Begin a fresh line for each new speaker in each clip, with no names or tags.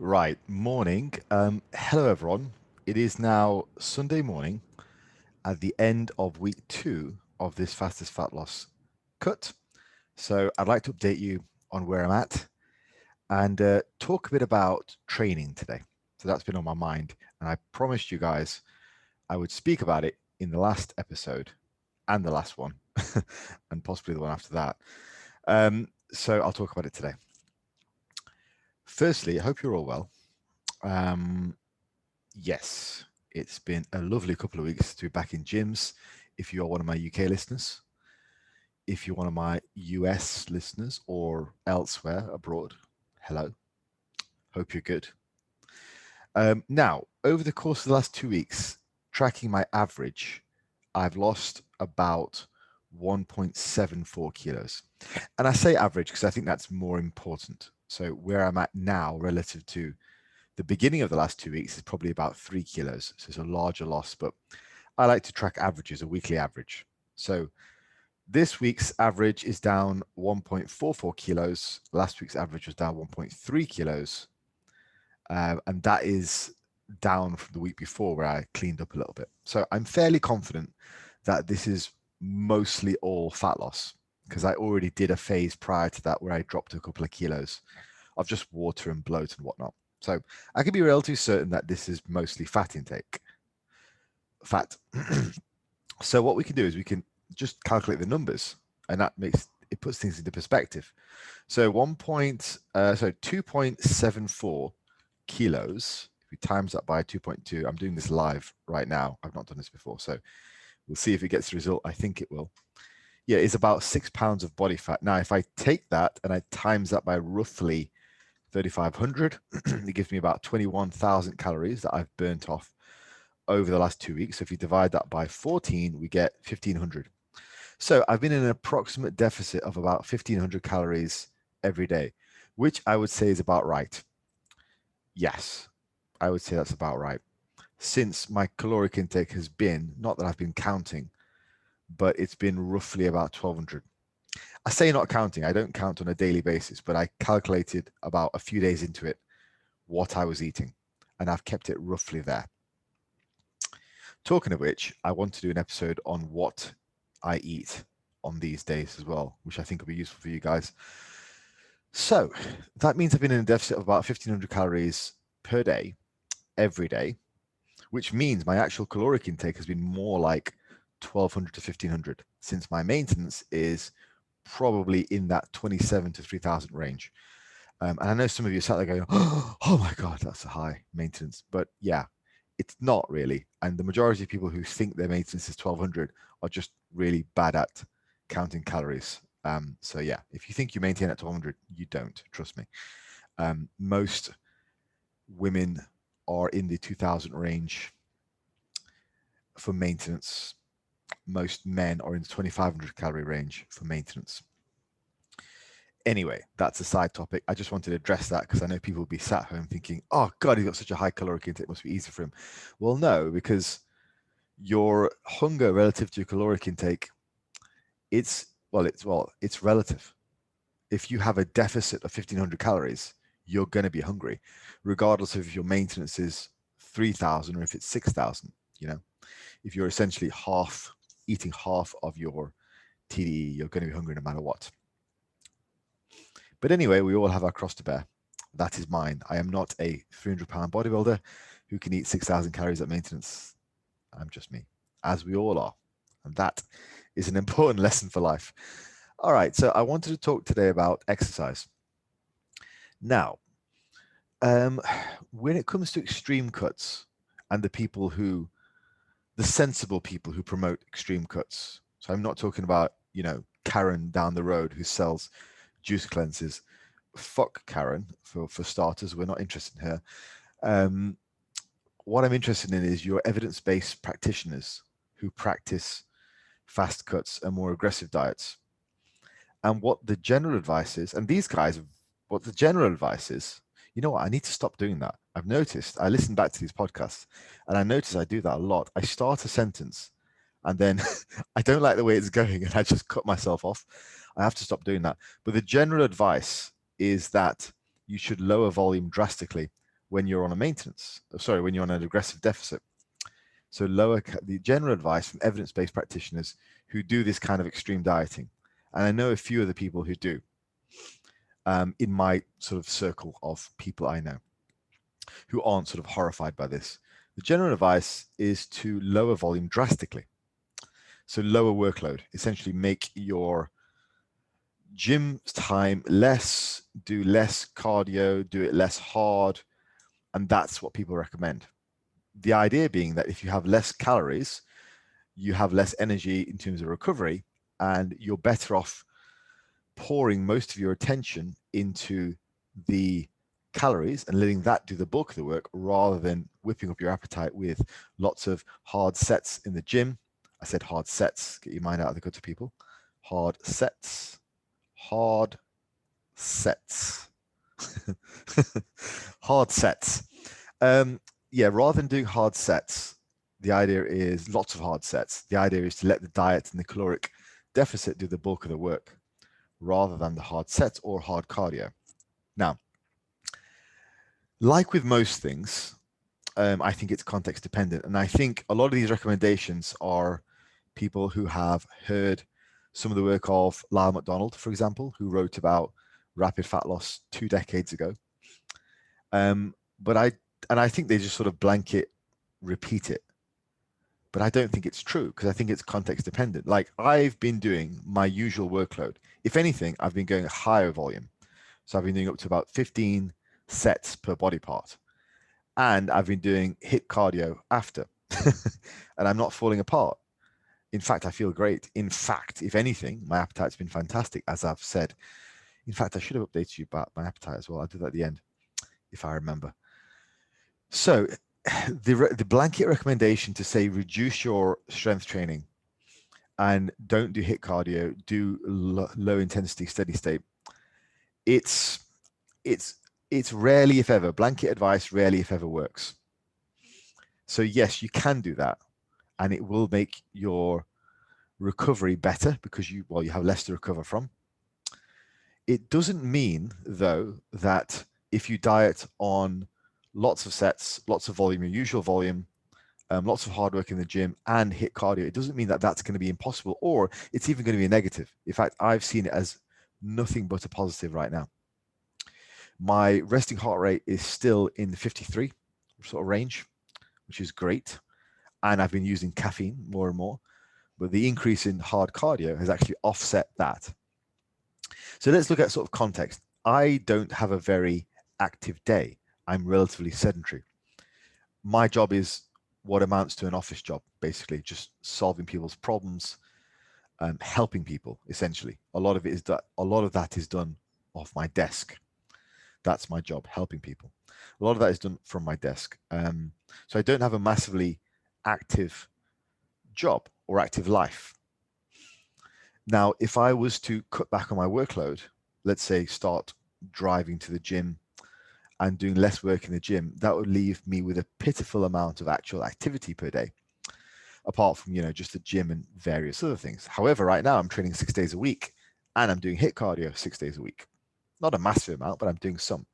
Right, morning. Hello, everyone. It is now Sunday morning at the end of week 2 of this fastest fat loss cut. So I'd like to update you on where I'm at and talk a bit about training today. So that's been on my mind, and I promised you guys I would speak about it in the last episode and the last one, and possibly the one after that. So I'll talk about it today. Firstly, I hope you're all well. Yes, it's been a lovely couple of weeks to be back in gyms. If you are one of my UK listeners, if you're one of my US listeners or elsewhere abroad, hello. Hope you're good. Now, over the course of the last 2 weeks, tracking my average, I've lost about 1.74 kilos. And I say average because I think that's more important. So where I'm at now relative to the beginning of the last 2 weeks is probably about 3 kilos. So it's a larger loss, but I like to track averages, a weekly average. So this week's average is down 1.44 kilos. Last week's average was down 1.3 kilos. And that is down from the week before where I cleaned up a little bit. So I'm fairly confident that this is mostly all fat loss because I already did a phase prior to that where I dropped a couple of kilos of just water and bloat and whatnot. So I can be relatively certain that this is mostly fat intake. Fat. So what we can do is we can just calculate the numbers, and that puts things into perspective. So 2.74 kilos. If we times that by 2.2, I'm doing this live right now. I've not done this before, so we'll see if it gets the result. I think it will. Yeah, it's about 6 pounds of body fat. Now, if I take that and I times that by roughly 3,500, it gives me about 21,000 calories that I've burnt off over the last 2 weeks. So if you divide that by 14, we get 1,500. So I've been in an approximate deficit of about 1,500 calories every day, which I would say is about right. Yes, I would say that's about right. Since my caloric intake has been, not that I've been counting, but it's been roughly about 1,200. I say not counting, I don't count on a daily basis, but I calculated about a few days into it what I was eating, and I've kept it roughly there. Talking of which, I want to do an episode on what I eat on these days as well, which I think will be useful for you guys. So that means I've been in a deficit of about 1,500 calories per day, every day, which means my actual caloric intake has been more like 1,200 to 1,500, since my maintenance is probably in that 27 to 3,000 range. And I know some of you sat there going, oh my God, that's a high maintenance. But yeah, it's not really. And the majority of people who think their maintenance is 1,200 are just really bad at counting calories. So yeah, if you think you maintain at 1,200, you don't, trust me. Most women are in the 2,000 range for maintenance. Most men are in the 2,500 calorie range for maintenance. Anyway, that's a side topic. I just wanted to address that because I know people will be sat home thinking, oh God, he's got such a high caloric intake, it must be easy for him. Well, no, because your hunger relative to your caloric intake, it's relative. If you have a deficit of 1,500 calories, you're going to be hungry, regardless of if your maintenance is 3,000 or if it's 6,000. You know, if you're essentially eating half of your TDE, you're going to be hungry no matter what. But anyway, we all have our cross to bear. That is mine. I am not a 300-pound bodybuilder who can eat 6,000 calories at maintenance. I'm just me, as we all are. And that is an important lesson for life. All right, so I wanted to talk today about exercise. Now, when it comes to extreme cuts and the sensible people who promote extreme cuts, so I'm not talking about, Karen down the road who sells juice cleanses. Fuck Karen, for starters. We're not interested in her. What I'm interested in is your evidence-based practitioners who practice fast cuts and more aggressive diets. And what the general advice is, and these guys, what the general advice is, you know what, I need to stop doing that. I've noticed, I listen back to these podcasts, and I notice I do that a lot. I start a sentence, and then I don't like the way it's going, and I just cut myself off. I have to stop doing that. But the general advice is that you should lower volume drastically when you're on a maintenance, sorry, when you're on an aggressive deficit. So the general advice from evidence-based practitioners who do this kind of extreme dieting, and I know a few of the people who do, in my sort of circle of people I know who aren't sort of horrified by this. The general advice is to lower volume drastically. So lower workload, essentially make your gym time less, do less cardio, do it less hard, and that's what people recommend. The idea being that if you have less calories, you have less energy in terms of recovery, and you're better off pouring most of your attention into the calories and letting that do the bulk of the work rather than whipping up your appetite with lots of hard sets in the gym. I said hard sets, get your mind out of the gutter, people. Hard sets. Hard sets. Hard sets. Yeah, rather than doing hard sets, the idea is lots of hard sets. The idea is to let the diet and the caloric deficit do the bulk of the work rather than the hard sets or hard cardio. Now, like with most things, I think it's context dependent. And I think a lot of these recommendations are people who have heard some of the work of Lyle McDonald, for example, who wrote about rapid fat loss 2 decades ago. But I think they just sort of blanket repeat it. But I don't think it's true because I think it's context dependent. Like I've been doing my usual workload. If anything, I've been going higher volume. So I've been doing up to about 15 sets per body part. And I've been doing HIIT cardio after. And I'm not falling apart. In fact, I feel great. In fact, if anything, my appetite's been fantastic, as I've said. In fact, I should have updated you about my appetite as well. I'll do that at the end, if I remember. So the blanket recommendation to say reduce your strength training and don't do HIIT cardio, do low intensity steady state. It's rarely, if ever, blanket advice rarely, if ever, works. So yes, you can do that, and it will make your recovery better because you have less to recover from. It doesn't mean, though, that if you diet on lots of sets, lots of volume, your usual volume, lots of hard work in the gym and HIIT cardio, it doesn't mean that that's going to be impossible or it's even going to be a negative. In fact, I've seen it as nothing but a positive right now. My resting heart rate is still in the 53 sort of range, which is great. And I've been using caffeine more and more, but the increase in hard cardio has actually offset that. So let's look at sort of context. I don't have a very active day. I'm relatively sedentary. My job is what amounts to an office job, basically, just solving people's problems, helping people, essentially. A lot of that is done off my desk. That's my job, helping people. A lot of that is done from my desk. So I don't have a massively active job or active life. Now, if I was to cut back on my workload, let's say start driving to the gym and doing less work in the gym, that would leave me with a pitiful amount of actual activity per day, apart from, just the gym and various other things. However, right now I'm training 6 days a week and I'm doing HIIT cardio 6 days a week. Not a massive amount, but I'm doing some.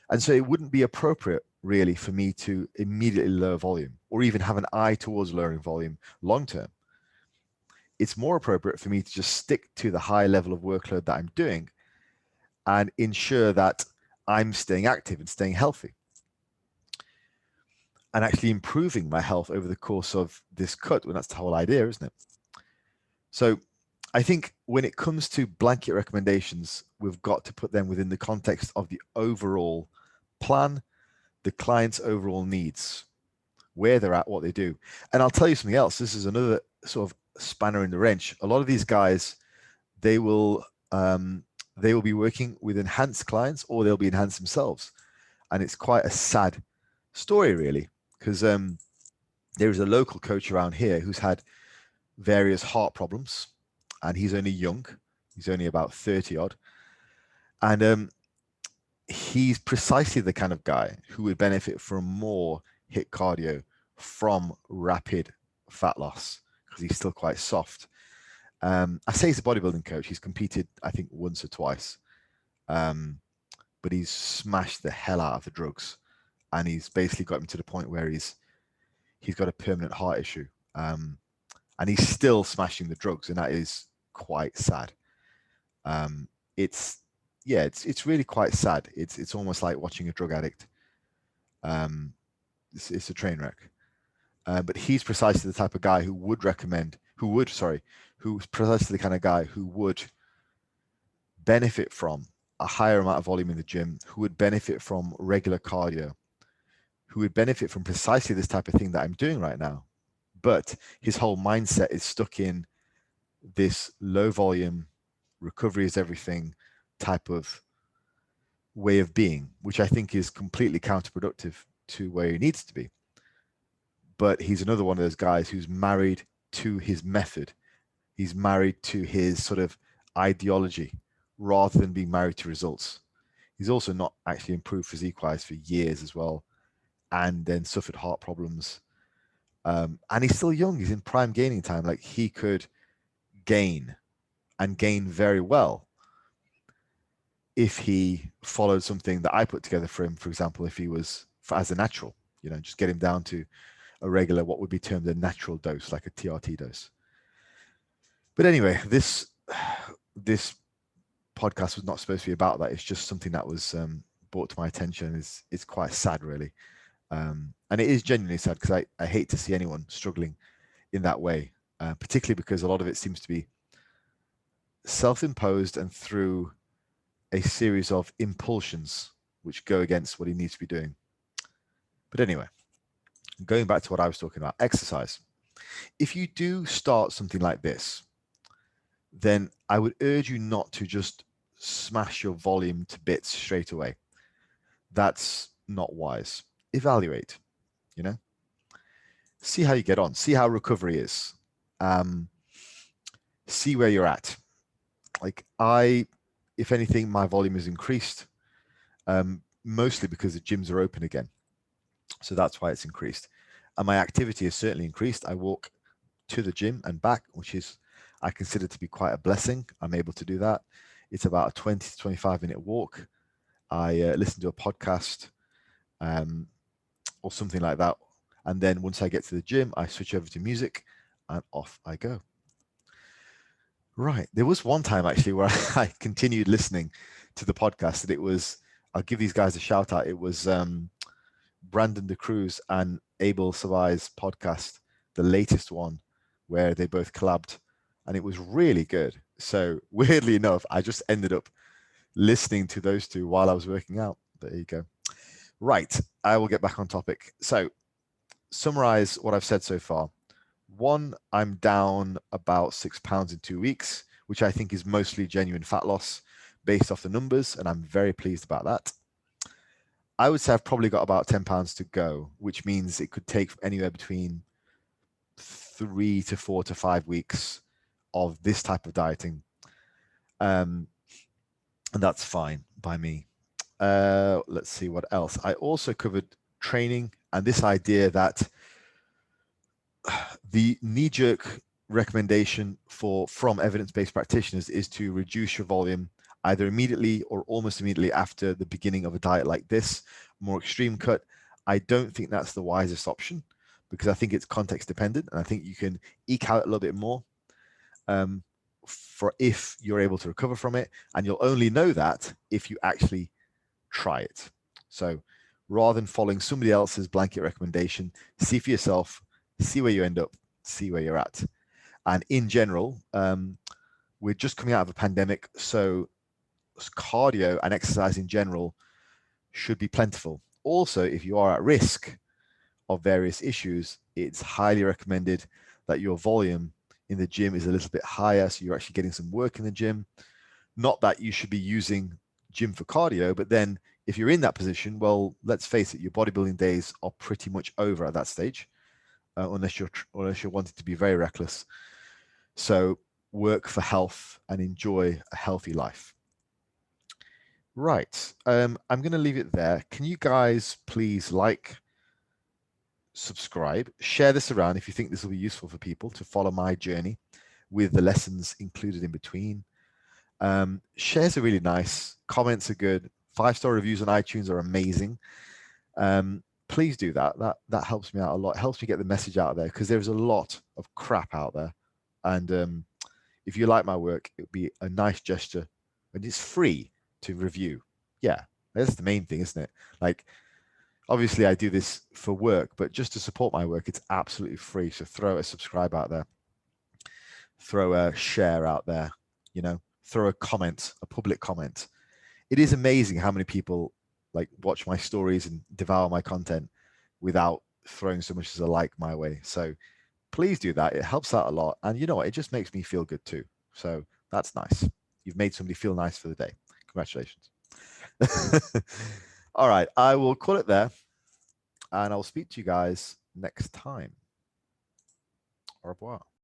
And so it wouldn't be appropriate really for me to immediately lower volume or even have an eye towards lowering volume long term. It's more appropriate for me to just stick to the high level of workload that I'm doing and ensure that I'm staying active and staying healthy and actually improving my health over the course of this cut. Well, that's the whole idea, isn't it? So I think when it comes to blanket recommendations, we've got to put them within the context of the overall plan, the client's overall needs, where they're at, what they do. And I'll tell you something else. This is another sort of spanner in the wrench. A lot of these guys, they will be working with enhanced clients or they'll be enhanced themselves. And it's quite a sad story, really, because there is a local coach around here who's had various heart problems, and he's only young. He's only about 30 odd. And he's precisely the kind of guy who would benefit from more HIIT cardio from rapid fat loss because he's still quite soft. I say he's a bodybuilding coach. He's competed, I think, once or twice. but he's smashed the hell out of the drugs, and he's basically got him to the point where he's got a permanent heart issue, and he's still smashing the drugs, and that is quite sad. It's really quite sad. It's almost like watching a drug addict. It's a train wreck. But he's precisely the type of guy who's precisely the kind of guy who would benefit from a higher amount of volume in the gym, who would benefit from regular cardio, who would benefit from precisely this type of thing that I'm doing right now. But his whole mindset is stuck in this low volume, recovery is everything type of way of being, which I think is completely counterproductive to where he needs to be. But he's another one of those guys who's married to his method. He's married to his sort of ideology rather than being married to results. He's also not actually improved physique-wise for years as well, and then suffered heart problems. And he's still young. He's in prime gaining time. Like, he could gain and gain very well if he followed something that I put together for him. For example, if he was as a natural, just get him down to a regular, what would be termed a natural dose, like a TRT dose. But anyway, this podcast was not supposed to be about that. It's just something that was brought to my attention. It's quite sad, really. And it is genuinely sad, because I hate to see anyone struggling in that way, particularly because a lot of it seems to be self-imposed and through a series of impulsions which go against what he needs to be doing. But anyway, going back to what I was talking about, exercise. If you do start something like this, then I would urge you not to just smash your volume to bits straight away. That's not wise. Evaluate, see how you get on, see how recovery is, see where you're at. Like, if anything, my volume has increased, mostly because the gyms are open again. So that's why it's increased. And my activity has certainly increased. I walk to the gym and back, which I consider to be quite a blessing. I'm able to do that. It's about a 20 to 25 minute walk. I listen to a podcast or something like that. And then once I get to the gym, I switch over to music and off I go. Right. There was one time actually where I continued listening to the podcast, and I'll give these guys a shout out. It was Brandon DeCruz and Abel Savai's podcast, the latest one, where they both collabed, and it was really good. So weirdly enough, I just ended up listening to those two while I was working out. There you go. Right. I will get back on topic. So summarize what I've said so far. 1, I'm down about 6 pounds in 2 weeks, which I think is mostly genuine fat loss based off the numbers, and I'm very pleased about that. I would say I've probably got about 10 pounds to go, which means it could take anywhere between 3 to 4 to 5 weeks of this type of dieting. And that's fine by me. Let's see what else. I also covered training and this idea that the knee-jerk recommendation from evidence-based practitioners is to reduce your volume either immediately or almost immediately after the beginning of a diet like this, more extreme cut. I don't think that's the wisest option, because I think it's context dependent, and I think you can eke out a little bit more for if you're able to recover from it, and you'll only know that if you actually try it. So rather than following somebody else's blanket recommendation, see for yourself, see where you end up, see where you're at. And in general, we're just coming out of a pandemic, so cardio and exercise in general should be plentiful. Also, if you are at risk of various issues, it's highly recommended that your volume in the gym is a little bit higher, so you're actually getting some work in the gym. Not that you should be using gym for cardio, but then if you're in that position, well, let's face it, your bodybuilding days are pretty much over at that stage, unless you're wanting to be very reckless. So work for health and enjoy a healthy life. Right. I'm going to leave it there. Can you guys please subscribe, share this around if you think this will be useful for people to follow my journey with the lessons included in between. Shares are really nice. Comments are good. 5-star reviews on iTunes are amazing. Please do that. That helps me out a lot. It helps me get the message out there, because there's a lot of crap out there. And if you like my work, it would be a nice gesture, and it's free to review. Yeah, that's the main thing, isn't it? Like, obviously I do this for work, but just to support my work, it's absolutely free. So throw a subscribe out there, throw a share out there, you know, throw a comment, a public comment. It is amazing how many people like watch my stories and devour my content without throwing so much as a like my way. So please do that. It helps out a lot. And you know what? It just makes me feel good too. So that's nice. You've made somebody feel nice for the day. Congratulations. All right. I will call it there, and I'll speak to you guys next time. Au revoir.